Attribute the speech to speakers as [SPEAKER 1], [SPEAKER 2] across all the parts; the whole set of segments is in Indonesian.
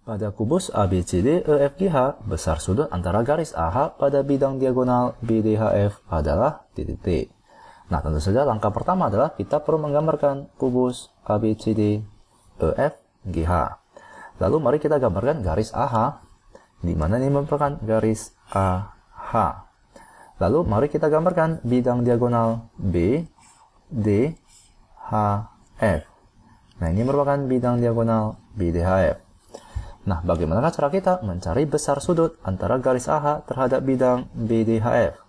[SPEAKER 1] Pada kubus ABCD EFGH, besar sudut antara garis AH pada bidang diagonal BDHF adalah titik T. Nah, tentu saja langkah pertama adalah kita perlu menggambarkan kubus ABCD EFGH. Lalu mari kita gambarkan garis AH, di mana ini merupakan garis AH. Lalu mari kita gambarkan bidang diagonal BDHF. Nah, ini merupakan bidang diagonal BDHF. Nah, bagaimana cara kita mencari besar sudut antara garis AH terhadap bidang BDHF?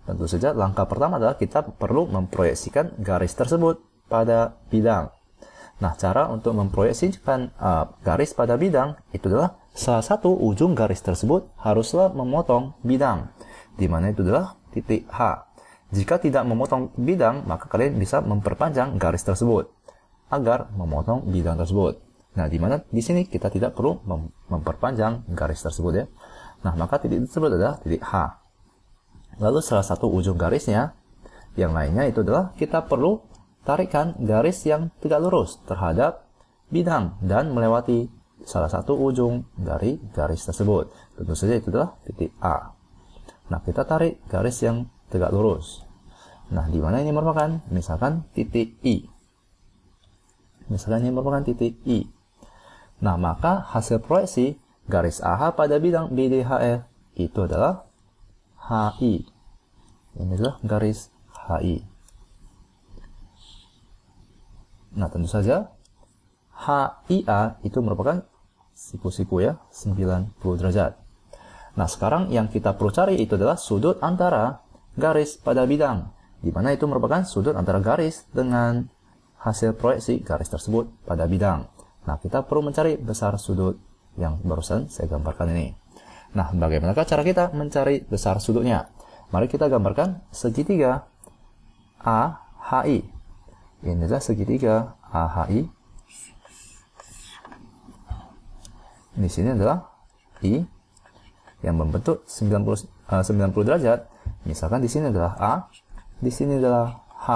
[SPEAKER 1] Tentu saja langkah pertama adalah kita perlu memproyeksikan garis tersebut pada bidang. Nah, cara untuk memproyeksikan garis pada bidang itu adalah salah satu ujung garis tersebut haruslah memotong bidang, di mana itu adalah titik H. Jika tidak memotong bidang, maka kalian bisa memperpanjang garis tersebut agar memotong bidang tersebut. Nah, di mana di sini kita tidak perlu memperpanjang garis tersebut ya. Nah, maka titik tersebut adalah titik H. Lalu salah satu ujung garisnya, yang lainnya itu adalah kita perlu tarikan garis yang tegak lurus terhadap bidang dan melewati salah satu ujung dari garis tersebut. Tentu saja itu adalah titik A. Nah, kita tarik garis yang tegak lurus. Nah, di mana ini merupakan misalkan titik I. Misalkan ini merupakan titik I. Nah, maka hasil proyeksi garis AH pada bidang BDHF itu adalah HI. Ini adalah garis HI. Nah, tentu saja HIA itu merupakan siku-siku ya, 90 derajat. Nah, sekarang yang kita perlu cari itu adalah sudut antara garis pada bidang, di mana itu merupakan sudut antara garis dengan hasil proyeksi garis tersebut pada bidang. Nah, kita perlu mencari besar sudut yang barusan saya gambarkan ini. Nah, bagaimanakah cara kita mencari besar sudutnya? Mari kita gambarkan segitiga AHI. Ini adalah segitiga AHI. Di sini adalah I yang membentuk 90 derajat. Misalkan di sini adalah A, di sini adalah H.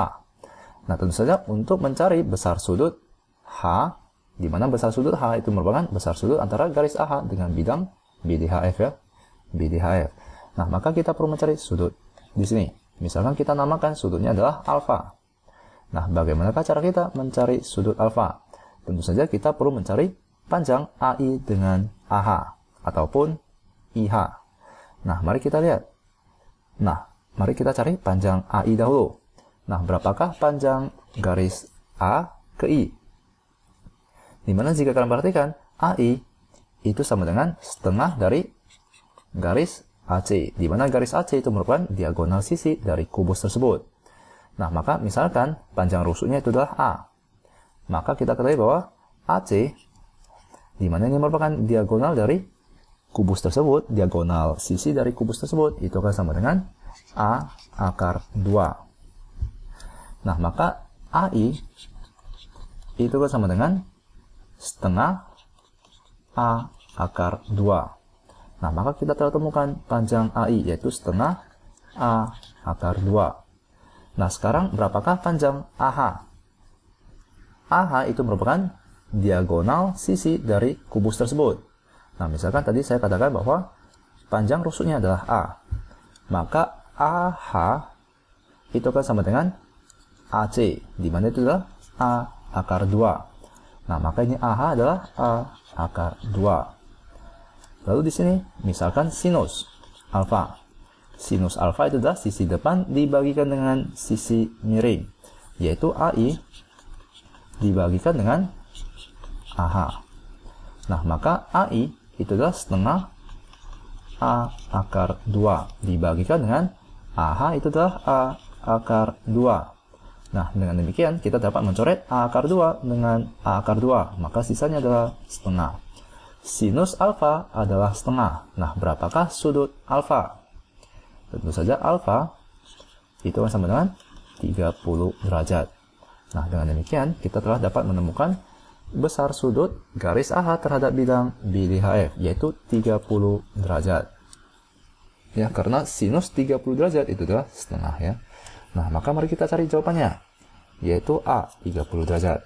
[SPEAKER 1] Nah, tentu saja untuk mencari besar sudut H, di mana besar sudut H itu merupakan besar sudut antara garis AH dengan bidang BDHF ya, BDHF. Nah, maka kita perlu mencari sudut di sini. Misalkan kita namakan sudutnya adalah alfa. Nah, bagaimanakah cara kita mencari sudut alfa? Tentu saja kita perlu mencari panjang AI dengan AH ataupun IH. Nah, mari kita lihat. Nah, mari kita cari panjang AI dahulu. Nah, berapakah panjang garis A ke I? Dimana jika kalian perhatikan, AI itu sama dengan setengah dari garis AC. Dimana garis AC itu merupakan diagonal sisi dari kubus tersebut. Nah, maka misalkan panjang rusuknya itu adalah A. Maka kita ketahui bahwa AC, dimana ini merupakan diagonal dari kubus tersebut, diagonal sisi dari kubus tersebut, itu akan sama dengan A akar 2. Nah, maka AI itu kan sama dengan setengah A akar 2. Nah, maka kita telah temukan panjang AI, yaitu setengah A akar 2. Nah, sekarang berapakah panjang AH? AH itu merupakan diagonal sisi dari kubus tersebut. Nah, misalkan tadi saya katakan bahwa panjang rusuknya adalah A. Maka AH itu akan sama dengan AC, di mana itu adalah A akar 2. Nah, maka ini AH adalah A akar 2. Lalu di sini, misalkan sinus alfa. Sinus alfa itu adalah sisi depan dibagikan dengan sisi miring, yaitu AI dibagikan dengan AH. Nah, maka AI itu adalah setengah A akar 2 dibagikan dengan AH itu adalah A akar 2. Nah, dengan demikian kita dapat mencoret A akar 2 dengan A akar 2, maka sisanya adalah setengah. Sinus alfa adalah setengah. Nah, berapakah sudut alfa? Tentu saja alfa itu sama dengan 30 derajat. Nah, dengan demikian kita telah dapat menemukan besar sudut garis AH terhadap bidang BDHF, yaitu 30 derajat. Ya, karena sinus 30 derajat itu adalah setengah ya. Nah, maka mari kita cari jawabannya, yaitu A, 30 derajat.